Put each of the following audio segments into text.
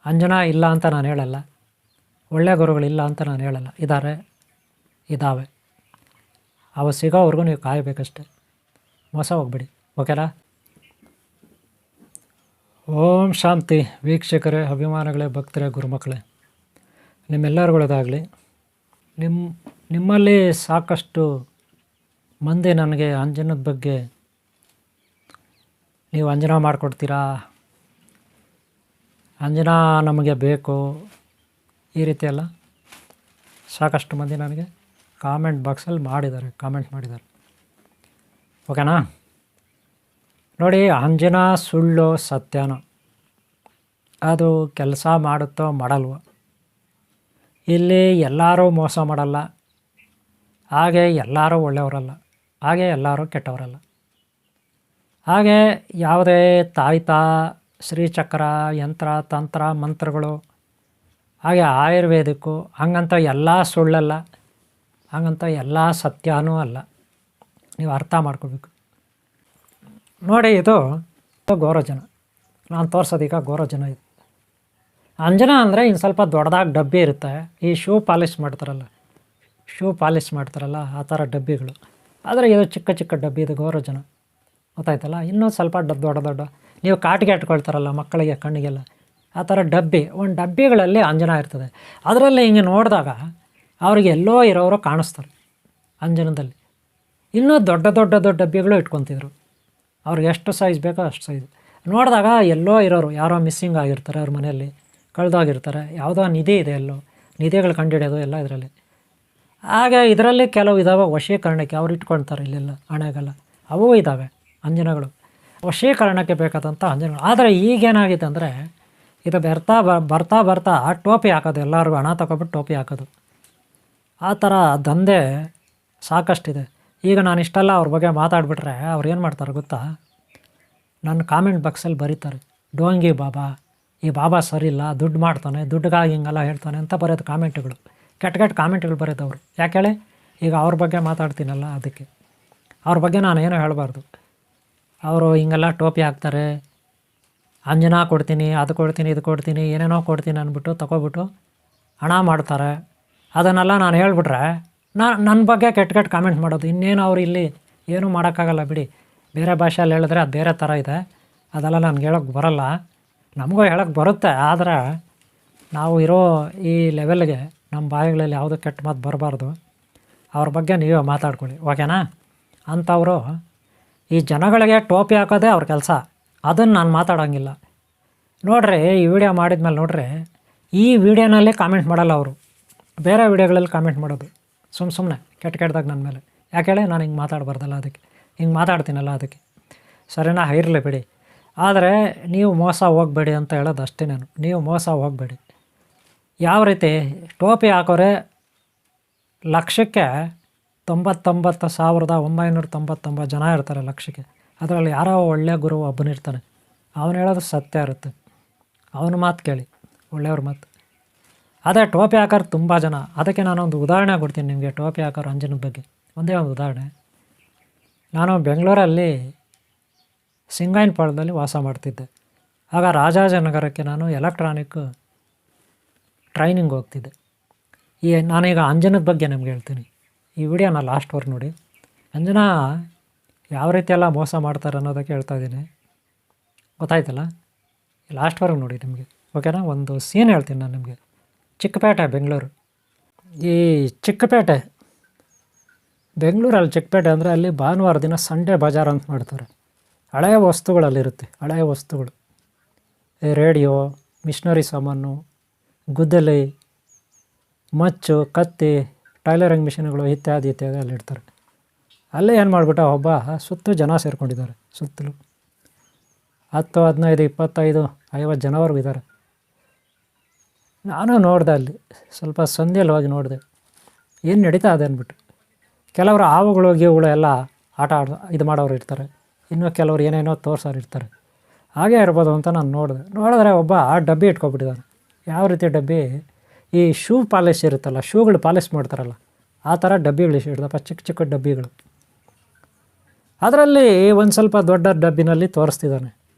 ಅಂಜನಾ ಇಲ್ಲ ಅಂತ ನಾನು ಹೇಳಲ್ಲ, ಒಳ್ಳೆಯ ಗುರುಗಳಿಲ್ಲ ಅಂತ ನಾನು ಹೇಳಲ್ಲ, ಇದ್ದಾವೆ. ಅವು ಸಿಗೋವರೆಗೂ ನೀವು ಕಾಯಬೇಕಷ್ಟೆ, ಮೋಸ ಹೋಗ್ಬಿಡಿ. ಓಕೆನಾ? ಓಂ ಶಾಂತಿ. ವೀಕ್ಷಕರೇ, ಅಭಿಮಾನಿಗಳೇ, ಭಕ್ತರೇ, ಗುರುಮಕ್ಕಳೇ, ನಿಮ್ಮೆಲ್ಲರುಗಳದಾಗಲಿ. ನಿಮ್ಮಲ್ಲಿ ಸಾಕಷ್ಟು ಮಂದಿ ನನಗೆ ಅಂಜನದ ಬಗ್ಗೆ ನೀವು ಅಂಜನಾ ಮಾಡಿಕೊಡ್ತೀರಾ, ಅಂಜನಾ ನಮಗೆ ಬೇಕು, ಈ ರೀತಿ ಎಲ್ಲ ಸಾಕಷ್ಟು ಮಂದಿ ನನಗೆ ಕಾಮೆಂಟ್ ಬಾಕ್ಸಲ್ಲಿ ಕಾಮೆಂಟ್ ಮಾಡಿದ್ದಾರೆ. ಓಕೆನಾ? ನೋಡಿ, ಅಂಜನಾ ಸುಳ್ಳು ಸತ್ಯನೋ ಅದು ಕೆಲಸ ಮಾಡುತ್ತೋ ಮಾಡಲ್ವೋ, ಇಲ್ಲಿ ಎಲ್ಲರೂ ಮೋಸ ಮಾಡಲ್ಲ, ಹಾಗೆ ಎಲ್ಲರೂ ಒಳ್ಳೆಯವರಲ್ಲ, ಹಾಗೆ ಎಲ್ಲರೂ ಕೆಟ್ಟವರಲ್ಲ. ಹಾಗೆ ಯಾವುದೇ ತಾಯ್ತ, ಶ್ರೀಚಕ್ರ, ಯಂತ್ರ, ತಂತ್ರ, ಮಂತ್ರಗಳು, ಹಾಗೆ ಆಯುರ್ವೇದಿಕ್ಕು ಹಂಗಂತ ಎಲ್ಲ ಸುಳ್ಳಲ್ಲ, ಹಂಗಂತ ಎಲ್ಲ ಸತ್ಯನೂ ಅಲ್ಲ. ನೀವು ಅರ್ಥ ಮಾಡ್ಕೋಬೇಕು. ನೋಡಿ, ಇದು ಗೋರೋಜನ ನಾನು ತೋರಿಸೋದೀಗ ಗೋರೋಜನ. ಇದು ಅಂಜನಾ ಅಂದರೆ ಇನ್ನು ಸ್ವಲ್ಪ ದೊಡ್ಡದಾಗಿ ಡಬ್ಬಿ ಇರುತ್ತೆ. ಈ ಶೂ ಪಾಲಿಷ್ ಮಾಡ್ತಾರಲ್ಲ ಆ ಥರ ಡಬ್ಬಿಗಳು. ಆದರೆ ಇದು ಚಿಕ್ಕ ಚಿಕ್ಕ ಡಬ್ಬಿ, ಇದು ಗೋರೋಜನ. ಗೊತ್ತಾಯ್ತಲ್ಲ? ಇನ್ನೂ ಸ್ವಲ್ಪ ದೊಡ್ಡ ನೀವು ಕಾಟಿಗೆ ಇಟ್ಕೊಳ್ತಾರಲ್ಲ ಮಕ್ಕಳಿಗೆ ಕಣ್ಣಿಗೆಲ್ಲ, ಆ ಥರ ಡಬ್ಬಿ, ಒಂದು ಡಬ್ಬಿಗಳಲ್ಲಿ ಅಂಜನಾ ಇರ್ತದೆ. ಅದರಲ್ಲಿ ಹಿಂಗೆ ನೋಡಿದಾಗ ಅವ್ರಿಗೆ ಎಲ್ಲೋ ಇರೋರು ಕಾಣಿಸ್ತಾರೆ ಅಂಜನದಲ್ಲಿ. ಇನ್ನೂ ದೊಡ್ಡ ಡಬ್ಬಿಗಳು ಇಟ್ಕೊತಿದ್ರು. ಅವ್ರಿಗೆ ಎಷ್ಟು ಸೈಜ್ ಬೇಕೋ ಅಷ್ಟು ಸೈಜ್. ನೋಡಿದಾಗ ಎಲ್ಲೋ ಇರೋರು, ಯಾರೋ ಮಿಸ್ಸಿಂಗ್ ಆಗಿರ್ತಾರೆ, ಅವ್ರ ಮನೆಯಲ್ಲಿ ಕಳೆದೋಗಿರ್ತಾರೆ, ಯಾವುದೋ ನಿಧಿ ಇದೆ, ಎಲ್ಲೋ ನಿಧಿಗಳು ಕಂಡುಹಿಡಿಯೋದು ಎಲ್ಲ ಇದರಲ್ಲಿ. ಹಾಗೆ ಇದರಲ್ಲಿ ಕೆಲವು ಇದ್ದಾವೆ ವಶೀಕರಣಕ್ಕೆ ಅವ್ರು ಇಟ್ಕೊಳ್ತಾರೆ ಇಲ್ಲೆಲ್ಲ ಹಣೆಗೆಲ್ಲ, ಅವೂ ಇದ್ದಾವೆ ಅಂಜನಗಳು, ವಶೀಕರಣಕ್ಕೆ ಬೇಕಾದಂಥ ಅಂಜನಗಳು. ಆದರೆ ಈಗೇನಾಗಿದೆ ಅಂದರೆ ಇದು ಬರ್ತಾ ಟೋಪಿ ಹಾಕೋದು, ಎಲ್ಲರಿಗೂ ಹಣ ತಗೊಬಿಟ್ಟು ಟೋಪಿ ಹಾಕೋದು, ಆ ಥರ ದಂಧೆ ಸಾಕಷ್ಟಿದೆ. ಈಗ ನಾನು ಇಷ್ಟೆಲ್ಲ ಅವ್ರ ಬಗ್ಗೆ ಮಾತಾಡಿಬಿಟ್ರೆ ಅವ್ರು ಏನು ಮಾಡ್ತಾರೆ ಗೊತ್ತಾ? ನನ್ನ ಕಾಮೆಂಟ್ ಬಾಕ್ಸಲ್ಲಿ ಬರೀತಾರೆ, ಡೋಂಗಿ ಬಾಬಾ, ಈ ಬಾಬಾ ಸರಿಯಿಲ್ಲ, ದುಡ್ಡು ಮಾಡ್ತಾನೆ, ದುಡ್ಡಿಗಾಗಿ ಹಿಂಗೆಲ್ಲ ಹೇಳ್ತಾನೆ ಅಂತ ಬರೋದು ಕಾಮೆಂಟ್ಗಳು, ಕೆಟ್ಟ ಕಾಮೆಂಟ್ಗಳು ಬರೋದು ಅವರು. ಯಾಕೆ ಹೇಳಿ? ಈಗ ಅವ್ರ ಬಗ್ಗೆ ಮಾತಾಡ್ತೀನಲ್ಲ, ಅದಕ್ಕೆ ಅವ್ರ ಬಗ್ಗೆ ನಾನು ಏನೂ ಹೇಳಬಾರ್ದು. ಅವರು ಹಿಂಗೆಲ್ಲ ಟೋಪಿ ಹಾಕ್ತಾರೆ, ಅಂಜನಾ ಕೊಡ್ತೀನಿ, ಅದು ಕೊಡ್ತೀನಿ, ಇದು ಕೊಡ್ತೀನಿ, ಏನೇನೋ ಕೊಡ್ತೀನಿ ಅಂದ್ಬಿಟ್ಟು ತಗೊಬಿಟ್ಟು ಹಣ ಮಾಡ್ತಾರೆ. ಅದನ್ನೆಲ್ಲ ನಾನು ಹೇಳ್ಬಿಟ್ರೆ ನನ್ನ ಬಗ್ಗೆ ಕೆಟ್ಟ ಕಾಮೆಂಟ್ ಮಾಡೋದು. ಇನ್ನೇನು ಅವ್ರು ಇಲ್ಲಿ ಏನೂ ಮಾಡೋಕ್ಕಾಗಲ್ಲ ಬಿಡಿ. ಬೇರೆ ಭಾಷೆಯಲ್ಲಿ ಹೇಳಿದ್ರೆ ಅದು ಬೇರೆ ಥರ ಇದೆ, ಅದೆಲ್ಲ ನನಗೆ ಹೇಳೋಕ್ಕೆ ಬರೋಲ್ಲ. ನಮಗೂ ಹೇಳೋಕ್ಕೆ ಬರುತ್ತೆ, ಆದರೆ ನಾವು ಇರೋ ಈ ಲೆವೆಲ್ಗೆ ನಮ್ಮ ಬಾಯಿಗಳಲ್ಲಿ ಯಾವುದೂ ಕೆಟ್ಟ ಮಾತು ಬರಬಾರ್ದು. ಅವ್ರ ಬಗ್ಗೆ ನೀವೇ ಮಾತಾಡ್ಕೊಳ್ಳಿ, ಓಕೆನಾ? ಅಂಥವರು ಈ ಜನಗಳಿಗೆ ಟೋಪಿ ಹಾಕೋದೇ ಅವ್ರ ಕೆಲಸ, ಅದನ್ನು ನಾನು ಮಾತಾಡೋಂಗಿಲ್ಲ. ನೋಡ್ರಿ, ಈ ವಿಡಿಯೋ ಮಾಡಿದ್ಮೇಲೆ ನೋಡ್ರಿ, ಈ ವಿಡಿಯೋನಲ್ಲಿ ಕಾಮೆಂಟ್ ಮಾಡಲ್ಲ ಅವರು, ಬೇರೆ ವಿಡಿಯೋಗಳಲ್ಲಿ ಕಾಮೆಂಟ್ ಮಾಡೋದು ಸುಮ್ಮನೆ ಕೆಟ್ಟದಾಗ ನನ್ನ ಮೇಲೆ. ಯಾಕೆ ಹೇಳಿ? ನಾನು ಹಿಂಗೆ ಮಾತಾಡಬಾರ್ದಲ್ಲ, ಅದಕ್ಕೆ ಹಿಂಗೆ ಮಾತಾಡ್ತೀನಲ್ಲ, ಅದಕ್ಕೆ. ಸರಿನಾ? ಇರಲಿ ಬಿಡಿ. ಆದರೆ ನೀವು ಮೋಸ ಹೋಗಬೇಡಿ ಅಂತ ಹೇಳೋದು ಅಷ್ಟೇ ನಾನು. ನೀವು ಮೋಸ ಹೋಗಬೇಡಿ. ಯಾವ ರೀತಿ? ಟೋಪಿ ಹಾಕೋರೆ ಲಕ್ಷಕ್ಕೆ 99,999 ಜನ ಇರ್ತಾರೆ ಲಕ್ಷಕ್ಕೆ. ಅದರಲ್ಲಿ ಯಾರೋ ಒಳ್ಳೆಯ ಗುರು ಒಬ್ಬನಿರ್ತಾನೆ, ಅವನು ಹೇಳೋದು ಸತ್ಯ ಇರುತ್ತೆ, ಅವನ ಮಾತು ಕೇಳಿ, ಒಳ್ಳೆಯವ್ರ ಮಾತು. ಅದೇ ಟೋಪಿ ಹಾಕೋರು ತುಂಬ ಜನ. ಅದಕ್ಕೆ ನಾನೊಂದು ಉದಾಹರಣೆ ಕೊಡ್ತೀನಿ ನಿಮಗೆ, ಟೋಪಿ ಹಾಕೋರು ಅಂಜನದ ಬಗ್ಗೆ ಒಂದೇ ಒಂದು ಉದಾಹರಣೆ. ನಾನು ಬೆಂಗಳೂರಲ್ಲಿ ಸಿಂಗಾಯನಪಾಳ್ಯದಲ್ಲಿ ವಾಸ ಮಾಡ್ತಿದ್ದೆ. ಆಗ ರಾಜಾಜಿನಗರಕ್ಕೆ ನಾನು ಎಲೆಕ್ಟ್ರಾನಿಕ್ ಟ್ರೈನಿಂಗ್ ಹೋಗ್ತಿದ್ದೆ. ನಾನೀಗ ಅಂಜನದ ಬಗ್ಗೆ ನಿಮ್ಗೆ ಹೇಳ್ತೀನಿ. ಈ ವಿಡಿಯೋನ ಲಾಸ್ಟ್ವರೆಗೆ ನೋಡಿ. ಅಂಜನಾ ಯಾವ ರೀತಿಯೆಲ್ಲ ಮೋಸ ಮಾಡ್ತಾರೆ ಅನ್ನೋದಕ್ಕೆ ಹೇಳ್ತಾ ಇದ್ದೀನಿ, ಗೊತ್ತಾಯ್ತಲ್ಲ? ಲಾಸ್ಟ್ವರೆಗೆ ನೋಡಿ ನಿಮಗೆ, ಓಕೆನಾ? ಒಂದು ಸೀನ್ ಹೇಳ್ತೀನಿ ನಾನು ನಿಮಗೆ. ಚಿಕ್ಕಪೇಟೆ, ಬೆಂಗಳೂರು. ಈ ಚಿಕ್ಕಪೇಟೆ ಬೆಂಗಳೂರಲ್ಲಿ ಚಿಕ್ಕಪೇಟೆ ಅಂದರೆ ಅಲ್ಲಿ ಭಾನುವಾರ ದಿನ ಸಂಡೇ ಬಜಾರ್ ಅಂತ ಮಾಡ್ತಾರೆ. ಹಳೆಯ ವಸ್ತುಗಳಲ್ಲಿರುತ್ತೆ, ಹಳೆಯ ವಸ್ತುಗಳು, ರೇಡಿಯೋ, ಮಿಷ್ನರಿ ಸಾಮಾನು, ಗುದ್ದಲಿ, ಮಚ್ಚು, ಕತ್ತಿ, ಟೈಲರಿಂಗ್ ಮಿಷಿನ್ಗಳು ಇತ್ಯಾದಿ ಅಲ್ಲಿಡ್ತಾರೆ. ಅಲ್ಲೇ ಏನು ಮಾಡಿಬಿಟ್ಟ, ಒಬ್ಬ ಸುತ್ತು ಜನ ಸೇರ್ಕೊಂಡಿದ್ದಾರೆ, ಸುತ್ತಲೂ 10, 15, 25, 50 ಜನವರೆಗೂ ಇದ್ದಾರೆ. ನಾನು ನೋಡಿದೆ, ಅಲ್ಲಿ ಸ್ವಲ್ಪ ಸಂಧಿಯಲ್ಲಿ ಹೋಗಿ ನೋಡಿದೆ ಏನು ನಡೀತಾ ಇದೆ ಅಂದ್ಬಿಟ್ಟು. ಕೆಲವರು ಹಾವುಗಳು ಗೀವುಗಳು ಎಲ್ಲ ಇದು ಮಾಡೋರು ಇರ್ತಾರೆ, ಇನ್ನೂ ಕೆಲವರು ಏನೇನೋ ತೋರ್ಸೋರು ಇರ್ತಾರೆ. ಹಾಗೇ ಇರ್ಬೋದು ಅಂತ ನಾನು ನೋಡಿದ್ರೆ ಒಬ್ಬ ಡಬ್ಬಿ ಇಟ್ಕೊಬಿಟ್ಟಿದ್ದಾನೆ. ಯಾವ ರೀತಿ ಡಬ್ಬಿ? ಈ ಶೂ ಪಾಲಿಶ್ ಇರುತ್ತಲ್ಲ, ಶೂಗಳು ಪಾಲಿಶ್ ಮಾಡ್ತಾರಲ್ಲ, ಆ ಥರ ಡಬ್ಬಿಗಳು ಇಡ್ದಪ್ಪ, ಚಿಕ್ಕ ಚಿಕ್ಕ ಡಬ್ಬಿಗಳು. ಅದರಲ್ಲಿ ಒಂದು ಸ್ವಲ್ಪ ದೊಡ್ಡ ಡಬ್ಬಿನಲ್ಲಿ ತೋರಿಸ್ತಿದ್ದಾನೆ.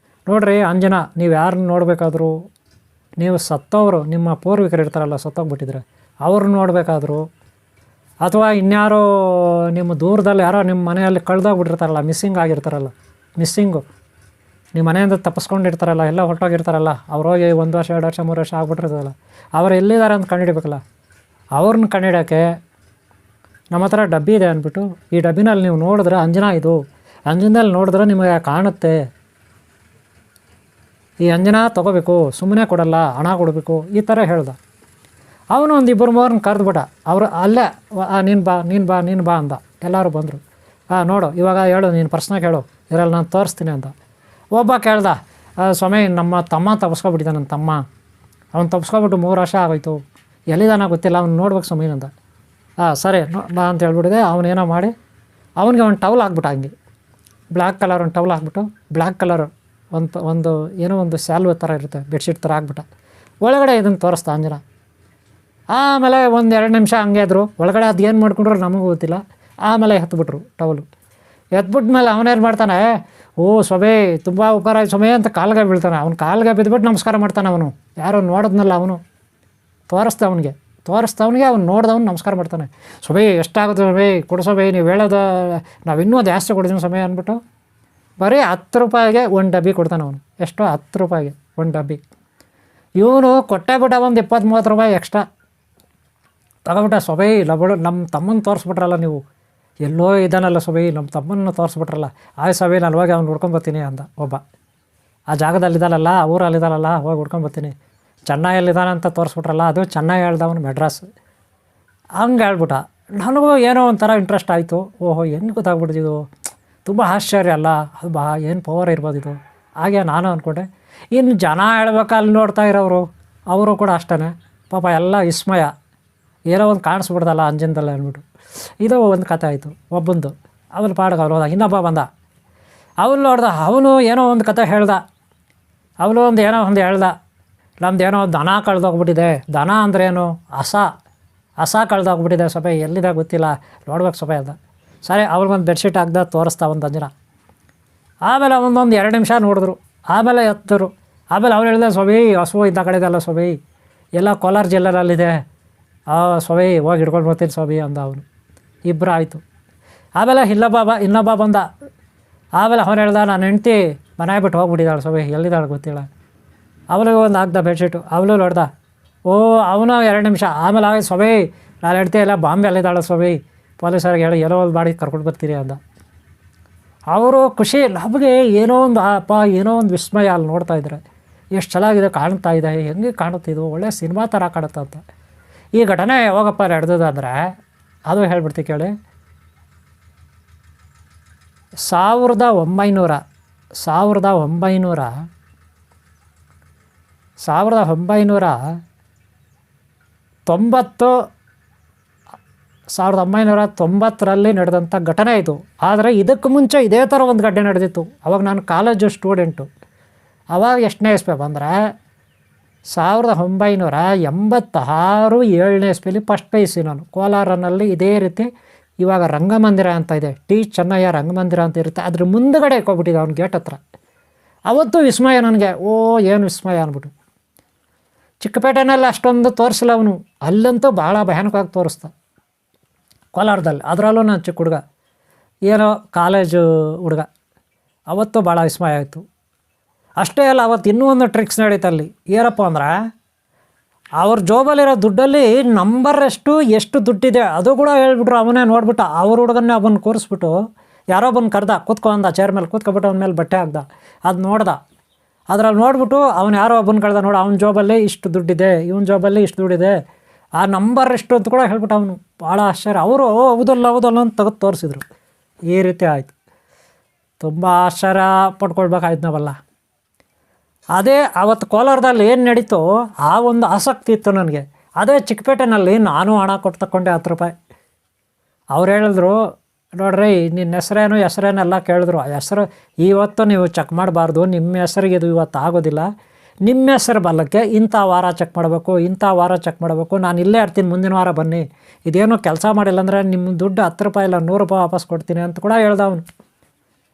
ನೋಡ್ರಿ ಅಂಜನಾ, ನೀವು ಯಾರನ್ನ ನೋಡಬೇಕಾದ್ರೂ ನೀವು ಸತ್ತವರು ನಿಮ್ಮ ಪೂರ್ವಿಕರು ಇರ್ತಾರಲ್ಲ, ಸತ್ತೋಗ್ಬಿಟ್ಟಿದ್ರೆ ಅವ್ರನ್ನ ನೋಡಬೇಕಾದ್ರು, ಅಥವಾ ಇನ್ಯಾರೋ ನಿಮ್ಮ ದೂರದಲ್ಲಿ ಯಾರೋ ನಿಮ್ಮ ಮನೆಯಲ್ಲಿ ಕಳೆದೋಗ್ಬಿಟ್ಟಿರ್ತಾರಲ್ಲ, ಮಿಸ್ಸಿಂಗು ನಿಮ್ಮ ಮನೆಯಿಂದ ತಪ್ಪಿಸ್ಕೊಂಡಿರ್ತಾರಲ್ಲ, ಎಲ್ಲ ಹೊರಟೋಗಿರ್ತಾರಲ್ಲ, ಅವ್ರು ಹೋಗಿ 1 ವರ್ಷ 2 ವರ್ಷ 3 ವರ್ಷ ಆಗ್ಬಿಟ್ಟಿರ್ತದಲ್ಲ, ಅವ್ರು ಎಲ್ಲಿದ್ದಾರೆ ಅಂತ ಕಂಡುಹಿಡಬೇಕಲ್ಲ. ಅವ್ರನ್ನ ಕಂಡುಹಿಡೋಕ್ಕೆ ನಮ್ಮ ಹತ್ರ ಡಬ್ಬಿ ಇದೆ ಅಂದ್ಬಿಟ್ಟು, ಈ ಡಬ್ಬಿನಲ್ಲಿ ನೀವು ನೋಡಿದ್ರೆ ಅಂಜನದಲ್ಲಿ ನೋಡಿದ್ರೆ ನಿಮಗೆ ಕಾಣುತ್ತೆ, ಈ ಅಂಜನ ತೊಗೋಬೇಕು, ಸುಮ್ಮನೆ ಕೊಡಲ್ಲ, ಹಣ ಕೊಡಬೇಕು, ಈ ಥರ ಹೇಳ್ದ. ಅವನು ಒಂದು 2-3 ಕರೆದ್ಬಿಟ್ಟ. ಅವರು ಅಲ್ಲೇ ನೀನು ಬಾ ಅಂದ. ಎಲ್ಲರೂ ಬಂದರು. ನೋಡು ಇವಾಗ ಹೇಳು, ನೀನು ಪ್ರಶ್ನೆ ಕೇಳು, ಇದರಲ್ಲಿ ನಾನು ತೋರಿಸ್ತೀನಿ ಅಂತ. ಒಬ್ಬ ಕೇಳ್ದ, ಸ್ವಾಮಿ ನಮ್ಮ ತಮ್ಮ ತಪ್ಪಿಸ್ಕೊಬಿಟ್ಟಿದ್ದ, ನನ್ನ ತಮ್ಮ ಅವ್ನು ತಪ್ಪಿಸ್ಕೊಬಿಟ್ಟು 3 ವರ್ಷ ಆಗೋಯ್ತು, ಎಲ್ಲಿದಾನ ಗೊತ್ತಿಲ್ಲ, ಅವ್ನು ನೋಡ್ಬೇಕು ಸ್ವಾಮಿ ಅಂತ. ಸರಿ ಬಾ ಅಂತ ಹೇಳ್ಬಿಟ್ಟಿದೆ. ಅವನೇನೋ ಮಾಡಿ ಅವನಿಗೆ ಒಂದು ಟವಲ್ ಹಾಕ್ಬಿಟ್ಟ, ಹಂಗೆ ಬ್ಲ್ಯಾಕ್ ಕಲರ್ ಒಂದು ಟವಲ್ ಹಾಕ್ಬಿಟ್ಟು, ಬ್ಲ್ಯಾಕ್ ಕಲರ್ ಒಂದು ಏನೋ ಒಂದು ಸ್ಯಾಲ್ವೆ ಥರ ಇರುತ್ತೆ, ಬೆಡ್ಶೀಟ್ ಥರ ಹಾಕ್ಬಿಟ್ಟ. ಒಳಗಡೆ ಇದನ್ನು ತೋರಿಸ್ತಾ ಅಂಜನ. ಆಮೇಲೆ 1-2 ನಿಮಿಷ ಹಂಗೆ ಇದ್ರು. ಒಳಗಡೆ ಅದು ಏನು ಮಾಡ್ಕೊಂಡ್ರು ನಮಗೂ ಗೊತ್ತಿಲ್ಲ. ಆಮೇಲೆ ಎತ್ಬಿಟ್ರು ಟವಲು. ಎತ್ಬಿಟ್ಮೇಲೆ ಅವನೇನು ಮಾಡ್ತಾನೆ, ಓ ಸ್ವಾಮಿ ತುಂಬ ಉಪಕಾರ ಸ್ವಾಮಿ ಅಂತ ಕಾಲ್ಗೆ ಬೀಳ್ತಾನೆ. ಅವ್ನು ಕಾಲ್ಗೆ ಬಿದ್ದುಬಿಟ್ಟು ನಮಸ್ಕಾರ ಮಾಡ್ತಾನೆ. ಅವನು ಯಾರೋ ನೋಡಿದ್ನಲ್ಲ, ಅವನು ತೋರಿಸ್ದ ಅವನಿಗೆ ಅವ್ನು ನೋಡ್ದವ್ನು ನಮಸ್ಕಾರ ಮಾಡ್ತಾನೆ. ಸ್ವಾಮಿ ಎಷ್ಟಾಗುತ್ತೆ ಸ್ವಾಮಿ, ಕೊಡು ಸ್ವಾಮಿ, ನೀವು ಹೇಳೋದು ನಾವು ಇನ್ನೂ ಜಾಸ್ತಿ ಕೊಡ್ತೀನಿ ಸ್ವಾಮಿ ಅಂದ್ಬಿಟ್ಟು ಬರೀ 10 ರೂಪಾಯಿಗೆ ಒಂದು ಡಬ್ಬಿ ಕೊಡ್ತಾನೆ ಅವನು. ಎಷ್ಟೋ 10 ರೂಪಾಯಿಗೆ ಒಂದು ಡಬ್ಬಿ. ಇವನು ಕೊಟ್ಟೆ ಬಿಟ್ಟ ಒಂದು 20-30 ರೂಪಾಯಿ ಎಕ್ಸ್ಟ್ರಾ ತಗೊಬಿಟ್ಟ. ಸ್ವಾಮಿ ನಮ್ಮ ತಮ್ಮನ ತೋರಿಸ್ಬಿಟ್ರಲ್ಲ ನೀವು, ಎಲ್ಲೋ ಇದ್ದಾನಲ್ಲ ಸ್ವಾಮಿ, ನಮ್ಮ ತಮ್ಮನ್ನು ತೋರಿಸ್ಬಿಟ್ರಲ್ಲ, ಸ್ವಾಮಿ ನಾನು ಹೋಗಿ ಅವ್ನು ಹುಡ್ಕೊಂಬರ್ತೀನಿ ಅಂದ ಒಬ್ಬ. ಆ ಜಾಗದಲ್ಲಿದ್ದಾನಲ್ಲ, ಊರಲ್ಲಿದ್ದಾನಲ್ಲ, ಹೋಗಿ ಹುಡ್ಕೊಂಬರ್ತೀನಿ. ಚೆನ್ನೈಯಲ್ಲಿದ್ದಾನೆ ಅಂತ ತೋರಿಸ್ಬಿಟ್ರಲ್ಲ, ಅದು ಚೆನ್ನೈ ಹೇಳ್ದವನು ಮೆಡ್ರಾಸ್. ಹಂಗೆ ಹೇಳ್ಬಿಟ್ಟ. ನನಗೂ ಏನೋ ಒಂಥರ ಇಂಟ್ರೆಸ್ಟ್ ಆಯಿತು. ಓಹೋ ಹೆಂಗೆ ಗೊತ್ತಾಗ್ಬಿಡ್ತಿದ್ದು, ತುಂಬ ಆಶ್ಚರ್ಯ ಅಲ್ಲ, ಅದು ಏನು ಪವರ್ ಇರ್ಬೋದಿದು. ಹಾಗೆ ನಾನು ಅಂದ್ಕೊಂಡೆ. ಇನ್ನು ಜನ ಹೇಳ್ಬೇಕು, ಅಲ್ಲಿ ನೋಡ್ತಾ ಇರೋರು ಅವರು ಕೂಡ ಅಷ್ಟೇ ಪಾಪ, ಎಲ್ಲ ವಿಸ್ಮಯ, ಏನೋ ಒಂದು ಕಾಣಿಸ್ಬಿಡ್ದಲ್ಲ ಅಂಜನದಲ್ಲಿ ಅಂದ್ಬಿಟ್ಟು. ಇದು ಒಂದು ಕಥೆ ಆಯಿತು ಒಬ್ಬಂದು. ಅವನು ಪಾಡ್ಗೆ ಅವ್ರು ಹೋದ. ಇನ್ನೊಬ್ಬ ಬಂದ, ಅವನು ನೋಡ್ದ, ಅವನು ಏನೋ ಒಂದು ಕಥೆ ಹೇಳ್ದ. ಅವನು ಏನೋ ಒಂದು ಹೇಳ್ದ, ನಮ್ದೇನೋ ದನ ಕಳೆದೋಗ್ಬಿಟ್ಟಿದೆ. ದನ ಅಂದ್ರೇನು, ಹಸ ಕಳೆದೋಗ್ಬಿಟ್ಟಿದೆ ಸ್ವಲ್ಪ, ಎಲ್ಲಿದೆ ಗೊತ್ತಿಲ್ಲ, ನೋಡ್ಬೇಕು ಸ್ವಲ್ಪ ಅಂದ. ಸರಿ ಅವ್ರಿಗೊಂದು ಬೆಡ್ಶೀಟ್ ಹಾಕ್ದ, ತೋರಿಸ್ತಾ ಒಂದು ಅಂಜನ. ಆಮೇಲೆ 1-2 ನಿಮಿಷ ನೋಡಿದ್ರು. ಆಮೇಲೆ ಎತ್ತರು. ಆಮೇಲೆ ಅವ್ರು ಹೇಳಿದೆ, ಸ್ವಾಮಿ ಹಸು ಇದ್ದ ಕಡೆ ಇದೆಲ್ಲ ಸ್ವಾಮಿ, ಎಲ್ಲ ಕೋಲಾರ ಜಿಲ್ಲೆಯಲ್ಲಿದೆ, ಸ್ವಾಮಿ ಹೋಗಿ ಹಿಡ್ಕೊಂಡು ಬರ್ತೀನಿ ಸ್ವಾಮಿ ಅಂದ ಅವನು. ಇಬ್ಬರು ಆಯಿತು. ಆಮೇಲೆ ಇನ್ನೊಬ್ಬ ಬಂದ. ಆಮೇಲೆ ಅವನು ಹೇಳ್ದ, ನಾನು ಹೆಂಡ್ತಿ ಮನೆ ಬಿಟ್ಟು ಹೋಗ್ಬಿಟ್ಟಿದ್ದಾಳೆ ಸ್ವಾಮಿ, ಎಲ್ಲಿದ್ದಾಳೆ ಗೊತ್ತಿಲ್ಲ. ಅವನಿಗೆ ಒಂದು ಹಾಕ್ದ ಬೆಡ್ಶೀಟು. ಅವನು ನೋಡ್ದ. ಅವನು 2 ನಿಮಿಷ. ಆಮೇಲೆ ಆಗ ಸ್ವಾಮಿ ನಾನು ಹೆಂಡ್ತಿ ಎಲ್ಲ ಬಾಂಬೆಯಲ್ಲಿದ್ದಾಳೆ ಸ್ವಾಮಿ, ಪೊಲೀಸರಿಗೆ ಹೇಳಿ ಏನೋ ಒಂದು ಮಾಡಿ ಕರ್ಕೊಂಡು ಬರ್ತೀರಿ ಅಂದ. ಅವರು ಖುಷಿ. ನಮಗೆ ಏನೋ ಒಂದು ವಿಸ್ಮಯ ಅಲ್ಲಿ ನೋಡ್ತಾ ಇದ್ದಾರೆ. ಎಷ್ಟು ಚೆನ್ನಾಗಿದೆ ಕಾಣ್ತಾ ಇದೆ, ಹೆಂಗೆ ಕಾಣುತ್ತಿದ್ದು, ಒಳ್ಳೆ ಸಿನಿಮಾ ಥರ ಕಾಣುತ್ತೆ ಅಂತ. ಈ ಘಟನೆ ಯಾವಾಗಪ್ಪ ನಡೆದದಂದರೆ, ಅದು ಹೇಳ್ಬಿಡ್ತೀವಿ ಕೇಳಿ. 1990ರಲ್ಲಿ ನಡೆದಂಥ ಘಟನೆ ಇದು. ಆದರೆ ಇದಕ್ಕೆ ಮುಂಚೆ ಇದೇ ಥರ ಒಂದು ಘಟನೆ ನಡೆದಿತ್ತು. ಅವಾಗ ನಾನು ಕಾಲೇಜು ಸ್ಟೂಡೆಂಟು. ಅವಾಗ ಎಷ್ಟನೇ ಇಸ್ವಿ ಅಂದರೆ 1986 7ನೇ ಇಸ್ವಿಲಿ ಫಸ್ಟ್ PUC ನಾನು ಕೋಲಾರನಲ್ಲಿ. ಇದೇ ರೀತಿ ಇವಾಗ ರಂಗಮಂದಿರ ಅಂತ ಇದೆ, ಟಿ ಚೆನ್ನಯ್ಯ ರಂಗಮಂದಿರ ಅಂತ ಇರುತ್ತೆ, ಅದ್ರ ಮುಂದುಗಡೆ ಹೋಗ್ಬಿಟ್ಟಿದೆ ಅವ್ನ ಗೇಟ್ ಹತ್ರ. ಅವತ್ತು ವಿಸ್ಮಯ ನನಗೆ, ಏನು ವಿಸ್ಮಯ ಅಂದ್ಬಿಟ್ಟು. ಚಿಕ್ಕಪೇಟೆನಲ್ಲಿ ಅಷ್ಟೊಂದು ತೋರಿಸಿಲ್ಲ ಅವನು, ಅಲ್ಲಂತೂ ಭಾಳ ಭಯಾನಕವಾಗಿ ತೋರಿಸ್ದ ಕೋಲಾರದಲ್ಲಿ. ಅದರಲ್ಲೂ ನಾನು ಚಿಕ್ಕ ಹುಡುಗ, ಏನೋ ಕಾಲೇಜು ಹುಡುಗ. ಅವತ್ತು ಭಾಳ ವಿಸ್ಮಯ ಆಯಿತು. ಅಷ್ಟೇ ಅಲ್ಲ, ಅವತ್ತು ಇನ್ನೂ ಒಂದು ಟ್ರಿಕ್ಸ್ ನಡೀತಲ್ಲಿ. ಏನಪ್ಪ ಅಂದ್ರೆ, ಅವ್ರ ಜೋಬಲ್ಲಿರೋ ದುಡ್ಡಲ್ಲಿ ನಂಬರ್ ಎಷ್ಟು ದುಡ್ಡಿದೆ ಅದು ಕೂಡ ಹೇಳ್ಬಿಟ್ರು. ಅವನೇ ನೋಡ್ಬಿಟ್ಟು ಅವ್ರ ಹುಡುಗನ್ನೇ ಒಬ್ಬನ ಕೂರಿಸ್ಬಿಟ್ಟು ಯಾರೋ ಒಬ್ಬನ ಕರೆದ, ಕೂತ್ಕೊ ಅಂದ, ಚೇರ್ ಮೇಲೆ ಕೂತ್ಕೊಬಿಟ್ಟು ಅವನ ಮೇಲೆ ಬಟ್ಟೆ ಹಾಕ್ದ. ಅದು ನೋಡ್ದ. ಅದ್ರಲ್ಲಿ ನೋಡ್ಬಿಟ್ಟು ಅವನು ಯಾರೋ ಒಬ್ಬನ ಕಳ್ದ, ನೋಡು ಅವನ ಜಾಬಲ್ಲಿ ಇಷ್ಟು ದುಡ್ಡಿದೆ, ಇವನ ಜಾಬಲ್ಲಿ ಇಷ್ಟು ದುಡ್ಡಿದೆ, ಆ ನಂಬರ್ ಎಷ್ಟು ಅಂತ ಕೂಡ ಹೇಳ್ಬಿಟ್ಟು ಅವನು. ಭಾಳ ಆಶ್ಚರ್ಯ. ಅವರು ಹೌದಲ್ಲ ಅಂತ ತೆಗೆದು ತೋರಿಸಿದ್ರು. ಈ ರೀತಿ ಆಯಿತು. ತುಂಬ ಆಶ್ಚರ್ಯ ಪಡ್ಕೊಳ್ಬೇಕಾಯ್ತು ನಾವೆಲ್ಲ. ಅದೇ ಅವತ್ತು ಕೋಲಾರದಲ್ಲಿ ಏನು ನಡೀತೋ ಆ ಒಂದು ಆಸಕ್ತಿ ಇತ್ತು ನನಗೆ. ಅದೇ ಚಿಕ್ಕಪೇಟೆನಲ್ಲಿ ನಾನು ಹಣ ಕೊಟ್ಟು ತಗೊಂಡೆ 10 ರೂಪಾಯಿ. ಅವ್ರು ಹೇಳಿದ್ರು, ನೋಡ್ರಿ ನಿನ್ನ ಹೆಸರೇನೆಲ್ಲ ಕೇಳಿದ್ರು. ಆ ಹೆಸರು ಇವತ್ತು ನೀವು ಚೆಕ್ ಮಾಡಬಾರ್ದು, ನಿಮ್ಮ ಹೆಸರಿಗೆ ಇದು ಇವತ್ತು ಆಗೋದಿಲ್ಲ, ನಿಮ್ಮ ಹೆಸರು ಬಲ್ಲಕ್ಕೆ ಇಂಥ ವಾರ ಚೆಕ್ ಮಾಡಬೇಕು, ನಾನು ಇಲ್ಲೇ ಇರ್ತೀನಿ, ಮುಂದಿನ ವಾರ ಬನ್ನಿ, ಇದೇನು ಕೆಲಸ ಮಾಡಿಲ್ಲ ಅಂದರೆ ನಿಮ್ಮ ದುಡ್ಡು 10 ರೂಪಾಯಿ ಇಲ್ಲ 100 ರೂಪಾಯಿ ವಾಪಸ್ ಕೊಡ್ತೀನಿ ಅಂತ ಕೂಡ ಹೇಳ್ದ ಅವನು.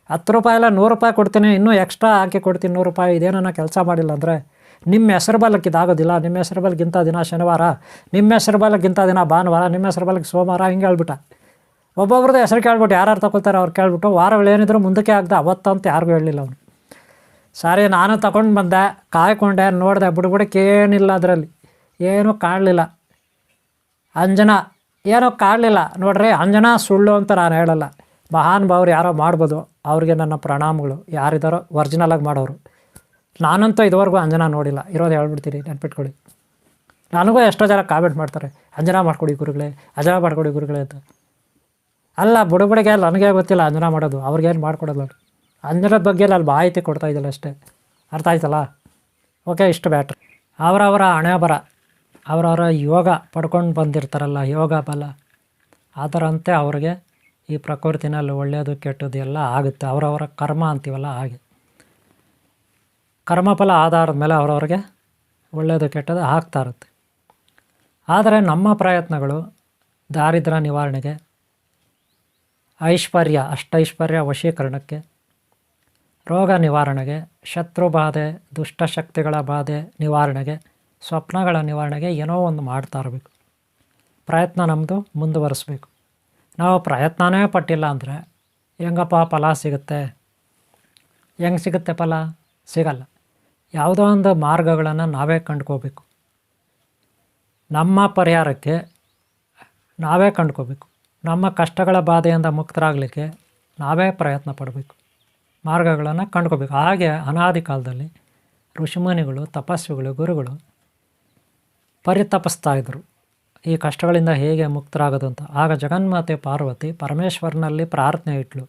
10 ರೂಪಾಯಿ ಇಲ್ಲ 100 ರೂಪಾಯಿ ಕೊಡ್ತೀನಿ, ಇನ್ನೂ ಎಕ್ಸ್ಟ್ರಾ ಹಾಕಿ ಕೊಡ್ತೀನಿ 100 ರೂಪಾಯಿ, ಇದೇನೋ ಕೆಲಸ ಮಾಡಿಲ್ಲ ಅಂದರೆ ನಿಮ್ಮ ಹೆಸರು ಬಲಕ್ಕೆ ಇದಾಗೋದಿಲ್ಲ, ನಿಮ್ಮ ಹೆಸರು ಬಲಕ್ಕಿಂತ ದಿನ ಶನಿವಾರ, ನಿಮ್ಮ ಹೆಸರು ಬಲಕ್ಕಿಂತ ದಿನ ಭಾನುವಾರ, ನಿಮ್ಮ ಹೆಸರು ಬಲಕ್ಕೆ ಸೋಮವಾರ, ಹಿಂಗೆ ಹೇಳ್ಬಿಟ್ಟ. ಒಬ್ಬೊಬ್ರದ್ದು ಹೆಸರು ಕೇಳ್ಬಿಟ್ಟು ಯಾರು ತಗೊಳ್ತಾರೆ ಅವ್ರು ಕೇಳ್ಬಿಟ್ಟು ವಾರಗಳೇನಿದ್ರು ಮುಂದಕ್ಕೆ ಆಗ್ದೆ ಅವತ್ತಂತ ಯಾರಿಗೂ ಹೇಳಲಿಲ್ಲ ಅವನು. ಸಾರಿ ನಾನು ತಗೊಂಡು ಬಂದೆ, ಕಾಯ್ಕೊಂಡೆ, ನೋಡಿದೆ, ಬುಡಬುಡಕ್ಕೇನಿಲ್ಲ ಅದರಲ್ಲಿ, ಏನೂ ಕಾಣಲಿಲ್ಲ. ಅಂಜನಾ ಏನೋ ಕಾಣಲಿಲ್ಲ ನೋಡ್ರಿ. ಅಂಜನಾ ಸುಳ್ಳು ಅಂತ ನಾನು ಹೇಳಲ್ಲ, ಮಹಾನ್ ಭಾವರು ಯಾರೋ ಮಾಡ್ಬೋದು, ಅವ್ರಿಗೆ ನನ್ನ ಪ್ರಣಾಮಗಳು, ಯಾರಿದ್ದಾರೋ ಒರಿಜಿನಲಾಗಿ ಮಾಡೋರು. ನಾನಂತೂ ಇದುವರೆಗೂ ಅಂಜನಾ ನೋಡಿಲ್ಲ, ಇರೋದು ಹೇಳ್ಬಿಡ್ತೀನಿ, ನೆನ್ಪಿಟ್ಕೊಳ್ಳಿ. ನನಗೂ ಎಷ್ಟೋ ಜನ ಕಾಮೆಂಟ್ ಮಾಡ್ತಾರೆ, ಅಂಜನಾ ಮಾಡ್ಕೊಡಿ ಗುರುಗಳೇ, ಅಂಜನಾ ಮಾಡ್ಕೊಡಿ ಗುರುಗಳೇ ಅಂತ. ಅಲ್ಲ, ಬುಡಬುಡಿಗೆ ನನಗೆ ಗೊತ್ತಿಲ್ಲ ಅಂಜನಾ ಮಾಡೋದು, ಅವ್ರಿಗೇನು ಮಾಡ್ಕೊಡೋದು. ಅಂಜನದ ಬಗ್ಗೆ ಅಲ್ಲಿ ಮಾಹಿತಿ ಕೊಡ್ತಾ ಇದ್ದಿಲ್ಲ ಅಷ್ಟೇ, ಅರ್ಥ ಆಯ್ತಲ್ಲ? ಓಕೆ, ಇಷ್ಟು ಬ್ಯಾಟ್ರಿ. ಅವರವರ ಹಣೆ ಬರ, ಅವರವರ ಯೋಗ ಪಡ್ಕೊಂಡು ಬಂದಿರ್ತಾರಲ್ಲ, ಯೋಗ ಬಲ, ಅದರಂತೆ ಅವ್ರಿಗೆ ಈ ಪ್ರಕೃತಿನಲ್ಲಿ ಒಳ್ಳೆಯದು ಕೆಟ್ಟದ್ದು ಎಲ್ಲ ಆಗುತ್ತೆ. ಅವರವರ ಕರ್ಮ ಅಂತೀವಲ್ಲ ಹಾಗೆ, ಕರ್ಮಫಲ ಆಧಾರದ ಮೇಲೆ ಅವರವ್ರಿಗೆ ಒಳ್ಳೆಯದು ಕೆಟ್ಟದ್ದು ಆಗ್ತಾ ಇರುತ್ತೆ. ಆದರೆ ನಮ್ಮ ಪ್ರಯತ್ನಗಳು ದಾರಿದ್ರ್ಯ ನಿವಾರಣೆಗೆ, ಐಶ್ವರ್ಯ ಅಷ್ಟೈಶ್ವರ್ಯ ವಶೀಕರಣಕ್ಕೆ, ರೋಗ ನಿವಾರಣೆಗೆ, ಶತ್ರು ಬಾಧೆ, ದುಷ್ಟಶಕ್ತಿಗಳ ಬಾಧೆ ನಿವಾರಣೆಗೆ, ಸ್ವಪ್ನಗಳ ನಿವಾರಣೆಗೆ ಏನೋ ಒಂದು ಮಾಡ್ತಾ ಇರಬೇಕು. ಪ್ರಯತ್ನ ನಮ್ಮದು ಮುಂದುವರಿಸ್ಬೇಕು. ನಾವು ಪ್ರಯತ್ನನೇ ಪಟ್ಟಿಲ್ಲ ಅಂದರೆ ಹೆಂಗಪ್ಪ ಫಲ ಸಿಗುತ್ತೆ? ಹೆಂಗೆ ಸಿಗುತ್ತೆ ಫಲ? ಸಿಗಲ್ಲ. ಯಾವುದೋ ಒಂದು ಮಾರ್ಗಗಳನ್ನು ನಾವೇ ಕಂಡ್ಕೋಬೇಕು. ನಮ್ಮ ಪರಿಹಾರಕ್ಕೆ ನಾವೇ ಕಂಡ್ಕೋಬೇಕು. ನಮ್ಮ ಕಷ್ಟಗಳ ಬಾಧೆಯಿಂದ ಮುಕ್ತರಾಗಲಿಕ್ಕೆ ನಾವೇ ಪ್ರಯತ್ನ ಪಡಬೇಕು, ಮಾರ್ಗಗಳನ್ನು ಕಂಡ್ಕೋಬೇಕು. ಹಾಗೆ ಅನಾದಿ ಕಾಲದಲ್ಲಿ ಋಷಿಮುನಿಗಳು, ತಪಸ್ವಿಗಳು, ಗುರುಗಳು ಪರಿತಪಿಸ್ತಾ ಇದ್ದರು ಈ ಕಷ್ಟಗಳಿಂದ ಹೇಗೆ ಮುಕ್ತರಾಗೋದು ಅಂತ. ಆಗ ಜಗನ್ಮಾತೆ ಪಾರ್ವತಿ ಪರಮೇಶ್ವರನಲ್ಲಿ ಪ್ರಾರ್ಥನೆ ಇಟ್ಲು,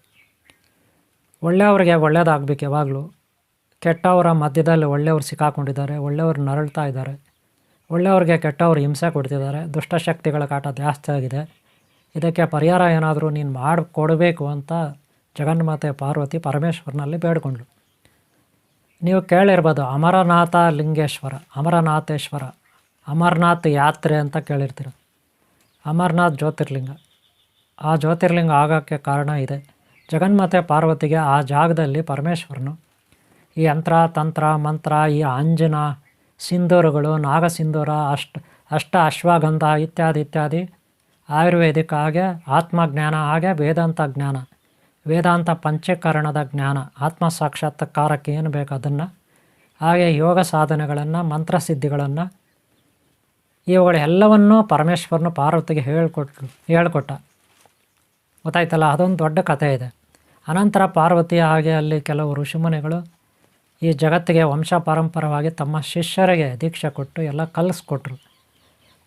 ಒಳ್ಳೆಯವರಿಗೆ ಒಳ್ಳೆಯದಾಗಬೇಕು ಯಾವಾಗಲೂ. ಕೆಟ್ಟವರ ಮಧ್ಯದಲ್ಲಿ ಒಳ್ಳೆಯವರು ಸಿಕ್ಕಾಕೊಂಡಿದ್ದಾರೆ, ಒಳ್ಳೆಯವರು ನರಳ್ತಾ ಇದ್ದಾರೆ, ಒಳ್ಳೆಯವ್ರಿಗೆ ಕೆಟ್ಟವರು ಹಿಂಸೆ ಕೊಡ್ತಿದ್ದಾರೆ, ದುಷ್ಟಶಕ್ತಿಗಳ ಕಾಟ ಜಾಸ್ತಿ ಆಗಿದೆ, ಇದಕ್ಕೆ ಪರಿಹಾರ ಏನಾದರೂ ನೀನು ಮಾಡಿಕೊಡಬೇಕು ಅಂತ ಜಗನ್ಮಾತೆ ಪಾರ್ವತಿ ಪರಮೇಶ್ವರನಲ್ಲಿ ಬೇಡ್ಕೊಂಡ್ಳು. ನೀವು ಕೇಳಿರ್ಬೋದು ಅಮರನಾಥ ಲಿಂಗೇಶ್ವರ, ಅಮರನಾಥೇಶ್ವರ, ಅಮರನಾಥ್ ಯಾತ್ರೆ ಅಂತ ಕೇಳಿರ್ತೀರ. ಅಮರನಾಥ್ ಜ್ಯೋತಿರ್ಲಿಂಗ. ಆ ಜ್ಯೋತಿರ್ಲಿಂಗ ಆಗೋಕ್ಕೆ ಕಾರಣ ಇದೆ. ಜಗನ್ಮಾತೆ ಪಾರ್ವತಿಗೆ ಆ ಜಾಗದಲ್ಲಿ ಪರಮೇಶ್ವರನು ಈ ಯಂತ್ರ ತಂತ್ರ ಮಂತ್ರ, ಈ ಅಂಜನ ಸಿಂಧೂರುಗಳು, ನಾಗಸಿಂಧೂರ, ಅಷ್ಟ ಅಶ್ವಗಂಧ ಇತ್ಯಾದಿ ಇತ್ಯಾದಿ ಆಯುರ್ವೇದಿಕ್, ಹಾಗೆ ಆತ್ಮಜ್ಞಾನ, ಹಾಗೆ ವೇದಾಂತ ಜ್ಞಾನ, ವೇದಾಂತ ಪಂಚೀಕರಣದ ಜ್ಞಾನ, ಆತ್ಮ ಸಾಕ್ಷಾತ್ಕಾರಕ್ಕೆ ಏನು ಬೇಕು ಅದನ್ನು, ಹಾಗೆ ಯೋಗ ಸಾಧನೆಗಳನ್ನು, ಮಂತ್ರಸಿದ್ಧಿಗಳನ್ನು, ಇವುಗಳೆಲ್ಲವನ್ನೂ ಪರಮೇಶ್ವರನು ಪಾರ್ವತಿಗೆ ಹೇಳ್ಕೊಟ್ಟ. ಗೊತ್ತಾಯ್ತಲ್ಲ? ಅದೊಂದು ದೊಡ್ಡ ಕಥೆ ಇದೆ. ಅನಂತರ ಪಾರ್ವತಿ ಹಾಗೆ ಅಲ್ಲಿ ಕೆಲವು ಋಷಿಮುನಿಗಳು ಈ ಜಗತ್ತಿಗೆ ವಂಶ ಪಾರಂಪರವಾಗಿ ತಮ್ಮ ಶಿಷ್ಯರಿಗೆ ದೀಕ್ಷೆ ಕೊಟ್ಟು ಎಲ್ಲ ಕಲಿಸ್ಕೊಟ್ರು.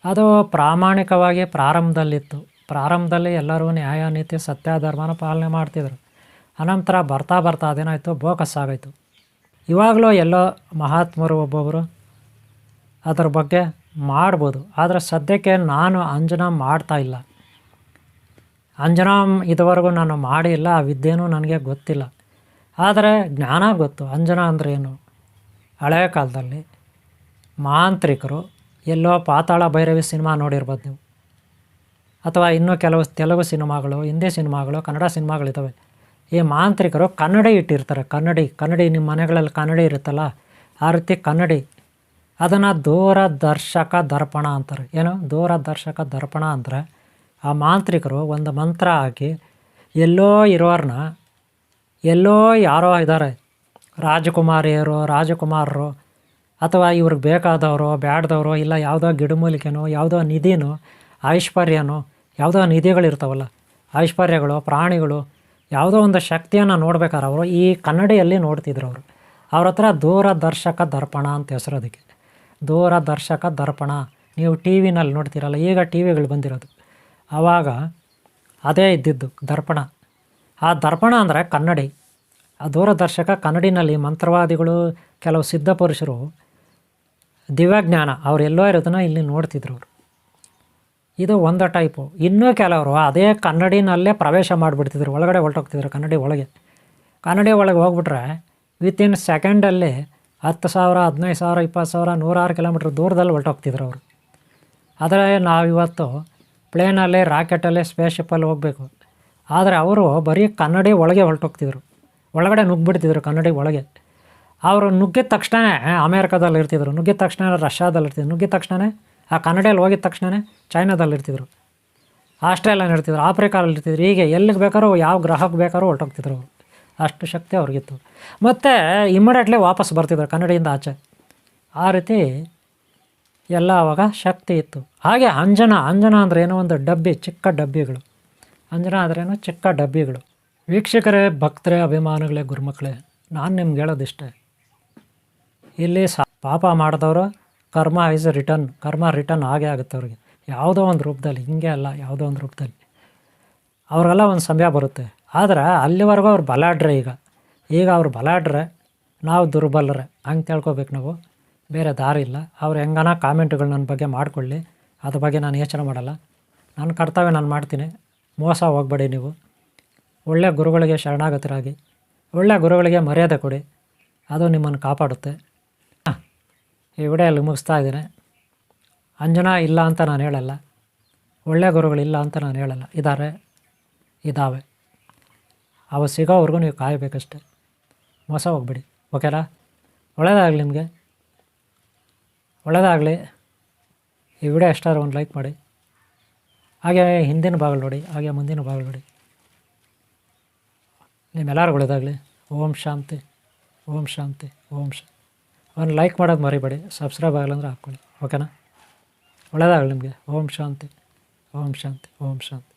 ಅದು ಪ್ರಾಮಾಣಿಕವಾಗಿ ಪ್ರಾರಂಭದಲ್ಲಿತ್ತು. ಪ್ರಾರಂಭದಲ್ಲಿ ಎಲ್ಲರೂ ನ್ಯಾಯ ನೀತಿ ಸತ್ಯ ಧರ್ಮನ ಪಾಲನೆ ಮಾಡ್ತಿದ್ರು. ಅನಂತರ ಬರ್ತಾ ಬರ್ತಾ ಅದೇನಾಯಿತು, ಬೋಕಸ್ ಆಗೋಯ್ತು. ಇವಾಗಲೂ ಎಲ್ಲೋ ಮಹಾತ್ಮರು ಒಬ್ಬೊಬ್ಬರು ಅದರ ಬಗ್ಗೆ ಮಾಡ್ಬೋದು. ಆದರೆ ಸದ್ಯಕ್ಕೆ ನಾನು ಅಂಜನಾ ಮಾಡ್ತಾಯಿಲ್ಲ. ಅಂಜನಾ ಇದುವರೆಗೂ ನಾನು ಮಾಡಿಲ್ಲ, ಆ ವಿದ್ಯೆನೂ ನನಗೆ ಗೊತ್ತಿಲ್ಲ. ಆದರೆ ಜ್ಞಾನ ಗೊತ್ತು. ಅಂಜನಾ ಅಂದರೆ ಏನು? ಹಳೆಯ ಕಾಲದಲ್ಲಿ ಮಾಂತ್ರಿಕರು ಎಲ್ಲೋ ಪಾತಾಳ ಭೈರವಿ ಸಿನಿಮಾ ನೋಡಿರ್ಬೋದು ನೀವು, ಅಥವಾ ಇನ್ನೂ ಕೆಲವು ತೆಲುಗು ಸಿನಿಮಾಗಳು, ಹಿಂದಿ ಸಿನಿಮಾಗಳು, ಕನ್ನಡ ಸಿನಿಮಾಗಳಿದ್ದಾವೆ. ಈ ಮಾಂತ್ರಿಕರು ಕನ್ನಡಿ ಇಟ್ಟಿರ್ತಾರೆ. ಕನ್ನಡಿ ನಿಮ್ಮ ಮನೆಗಳಲ್ಲಿ ಕನ್ನಡಿ ಇರುತ್ತಲ್ಲ, ಆ ರೀತಿ ಕನ್ನಡಿ, ಅದನ್ನು ದೂರದರ್ಶಕ ದರ್ಪಣ ಅಂತಾರೆ. ಏನು ದೂರದರ್ಶಕ ದರ್ಪಣ ಅಂದರೆ, ಆ ಮಾಂತ್ರಿಕರು ಒಂದು ಮಂತ್ರ ಹಾಕಿ ಎಲ್ಲೋ ಇರೋರನ್ನ, ಎಲ್ಲೋ ಯಾರೋ ಇದ್ದಾರೆ ರಾಜಕುಮಾರಿಯರು, ರಾಜಕುಮಾರರು, ಅಥವಾ ಇವ್ರಿಗೆ ಬೇಕಾದವರು ಬ್ಯಾಡ್ದವರು, ಇಲ್ಲ ಯಾವುದೋ ಗಿಡಮೂಲಿಕೆನೋ, ಯಾವುದೋ ನಿಧಿನೋ, ಐಶ್ವರ್ಯನೋ, ಯಾವುದೋ ನಿಧಿಗಳಿರ್ತಾವಲ್ಲ, ಐಶ್ವರ್ಯಗಳು, ಪ್ರಾಣಿಗಳು, ಯಾವುದೋ ಒಂದು ಶಕ್ತಿಯನ್ನು ನೋಡ್ಬೇಕಾದ್ರೆ ಅವರು ಈ ಕನ್ನಡಿಯಲ್ಲಿ ನೋಡ್ತಿದ್ರು. ಅವ್ರ ಹತ್ರ ದೂರದರ್ಶಕ ದರ್ಪಣ ಅಂತ ಹೆಸರು ಅದಕ್ಕೆ. ದೂರದರ್ಶಕ ದರ್ಪಣ ನೀವು ಟಿ ವಿನಲ್ಲಿ ನೋಡ್ತೀರಲ್ಲ, ಈಗ ಟಿ ವಿಗಳು ಬಂದಿರೋದು, ಆವಾಗ ಅದೇ ಇದ್ದಿದ್ದು ದರ್ಪಣ. ಆ ದರ್ಪಣ ಅಂದರೆ ಕನ್ನಡಿ. ಆ ದೂರದರ್ಶಕ ಕನ್ನಡಿನಲ್ಲಿ ಮಂತ್ರವಾದಿಗಳು, ಕೆಲವು ಸಿದ್ಧ ಪುರುಷರು, ದಿವ್ಯಜ್ಞಾನ ಅವರೆಲ್ಲೋ ಇರೋದನ್ನು ಇಲ್ಲಿ ನೋಡ್ತಿದ್ರು ಅವರು. ಇದು ಒಂದು ಟೈಪು. ಇನ್ನೂ ಕೆಲವರು ಅದೇ ಕನ್ನಡಿನಲ್ಲೇ ಪ್ರವೇಶ ಮಾಡಿಬಿಡ್ತಿದ್ರು, ಒಳಗಡೆ ಹೊರಟೋಗ್ತಿದ್ರು. ಕನ್ನಡಿ ಒಳಗೆ ಹೋಗ್ಬಿಟ್ರೆ ವಿತಿನ್ ಸೆಕೆಂಡಲ್ಲಿ 10,000, 15,000, 20,000, 106 ಕಿಲೋಮೀಟ್ರ್ ದೂರದಲ್ಲಿ ಹೊರಟೋಗ್ತಿದ್ರು ಅವರು. ಆದರೆ ನಾವಿವತ್ತು ಪ್ಲೇನಲ್ಲಿ, ರಾಕೆಟಲ್ಲಿ, ಸ್ಪೇಸ್ಶಿಪ್ಪಲ್ಲಿ ಹೋಗಬೇಕು. ಆದರೆ ಅವರು ಬರೀ ಕನ್ನಡಿ ಒಳಗೆ ಹೊರಟೋಗ್ತಿದ್ರು, ಒಳಗಡೆ ನುಗ್ಗಿಬಿಡ್ತಿದ್ರು ಕನ್ನಡಿ ಒಳಗೆ. ಅವರು ನುಗ್ಗಿದ ತಕ್ಷಣ ಅಮೇರಿಕಾದಲ್ಲಿ ಇರ್ತಿದ್ರು, ನುಗ್ಗಿದ ತಕ್ಷಣ ರಷ್ಯಾದಲ್ಲಿ ಇರ್ತಿದ್ರು, ನುಗ್ಗಿದ ತಕ್ಷಣ ಆ ಕನ್ನಡಿಯಲ್ಲಿ ಹೋಗಿದ ತಕ್ಷಣ ಚೈನಾದಲ್ಲಿ ಇರ್ತಿದ್ರು, ಆಸ್ಟ್ರೇಲಿಯಾನಲ್ಲಿ ಇರ್ತಿದ್ರು, ಆಫ್ರಿಕಾದಲ್ಲಿ ಇರ್ತಿದ್ರು. ಹೀಗೆ ಎಲ್ಲಿಗೆ ಬೇಕಾದ್ರೂ ಯಾವ ಗ್ರಹಕ್ಕೆ ಬೇಕಾದ್ರೂ ಹೊರಟೋಗ್ತಿದ್ರು ಅವರು. ಅಷ್ಟು ಶಕ್ತಿ ಅವ್ರಿಗಿತ್ತು. ಮತ್ತು ಇಮಿಡಿಯೇಟ್ಲಿ ವಾಪಸ್ ಬರ್ತಿದ್ರು ಕನ್ನಡಿಯಿಂದ ಆಚೆ. ಆ ರೀತಿ ಎಲ್ಲ ಆವಾಗ ಶಕ್ತಿ ಇತ್ತು. ಹಾಗೆ ಅಂಜನ ಅಂದರೆ ಏನೋ ಒಂದು ಡಬ್ಬಿ, ಚಿಕ್ಕ ಡಬ್ಬಿಗಳು. ಅಂಜನ ಅಂದ್ರೇನು ಚಿಕ್ಕ ಡಬ್ಬಿಗಳು. ವೀಕ್ಷಕರೇ, ಭಕ್ತರೇ, ಅಭಿಮಾನಿಗಳೇ, ಗುರುಮಕ್ಕಳೇ, ನಾನು ನಿಮ್ಗೆ ಹೇಳೋದಿಷ್ಟೇ. ಇಲ್ಲಿ ಪಾಪ ಮಾಡಿದವರು ಕರ್ಮ ರಿಟರ್ನ್ ಆಗೇ ಆಗುತ್ತೆ ಅವ್ರಿಗೆ, ಯಾವುದೋ ಒಂದು ರೂಪದಲ್ಲಿ. ಹಿಂಗೆ ಅಲ್ಲ, ಯಾವುದೋ ಒಂದು ರೂಪದಲ್ಲಿ ಅವ್ರಿಗೆಲ್ಲ ಒಂದು ಸಮಯ ಬರುತ್ತೆ. ಆದರೆ ಅಲ್ಲಿವರೆಗೂ ಅವ್ರು ಬಲಾಡ್ರೆ. ಈಗ ಅವ್ರು ಬಲಾಡ್ರೆ, ನಾವು ದುರ್ಬಲರೆ ಹಂಗೆ ತಿಳ್ಕೊಬೇಕು ನಾವು. ಬೇರೆ ದಾರಿ ಇಲ್ಲ. ಅವ್ರು ಹೆಂಗನ ಕಾಮೆಂಟ್ಗಳು ನನ್ನ ಬಗ್ಗೆ ಮಾಡಿಕೊಳ್ಳಿ, ಅದ್ರ ಬಗ್ಗೆ ನಾನು ಯೋಚನೆ ಮಾಡಲ್ಲ. ನನ್ನ ಕರ್ತವ್ಯ ನಾನು ಮಾಡ್ತೀನಿ. ಮೋಸ ಹೋಗಬೇಡಿ ನೀವು. ಒಳ್ಳೆಯ ಗುರುಗಳಿಗೆ ಶರಣಾಗತರಾಗಿ, ಒಳ್ಳೆಯ ಗುರುಗಳಿಗೆ ಮರ್ಯಾದೆ ಕೊಡಿ, ಅದು ನಿಮ್ಮನ್ನು ಕಾಪಾಡುತ್ತೆ. ಈ ವಿಡಿಯೋಲ್ಲಿ ಮುಗಿಸ್ತಾ ಇದ್ದೀನಿ. ಅಂಜನಾ ಇಲ್ಲ ಅಂತ ನಾನು ಹೇಳಲ್ಲ, ಒಳ್ಳೆಯ ಗುರುಗಳಿಲ್ಲ ಅಂತ ನಾನು ಹೇಳಲ್ಲ. ಇದ್ದಾವೆ. ಅವು ಸಿಗೋವರೆಗೂ ನೀವು ಕಾಯಬೇಕಷ್ಟೆ. ಮೋಸ ಹೋಗ್ಬೇಡಿ. ಓಕೆನಾ? ಒಳ್ಳೆಯದಾಗಲಿ ನಿಮಗೆ, ಒಳ್ಳೆಯದಾಗಲಿ. ಈ ವಿಡಿಯೋ ಎಷ್ಟಾದ್ರೂ ಒಂದು ಲೈಕ್ ಮಾಡಿ. ಹಾಗೆ ಹಿಂದಿನ ಭಾಗಗಳು ನೋಡಿ, ಹಾಗೆ ಮುಂದಿನ ಭಾಗಗಳು ನೋಡಿ. ನಿಮ್ಮೆಲ್ಲರಿಗೂ ಒಳ್ಳೆಯದಾಗಲಿ. ಓಂ ಶಾಂತಿ, ಓಂ ಶಾಂತಿ, ಓಂ ಶಾಂತಿ. ಒಂದು ಲೈಕ್ ಮಾಡೋದು ಮರಿಬೇಡಿ. ಸಬ್ಸ್ಕ್ರೈಬ್ ಆಗಲ್ಲ ಅಂದರೆ ಹಾಕ್ಕೊಳ್ಳಿ. ಓಕೆನಾ? ಒಳ್ಳೆಯದಾಗಲಿ ನಿಮಗೆ. ಓಂ ಶಾಂತಿ, ಓಂ ಶಾಂತಿ, ಓಂ ಶಾಂತಿ.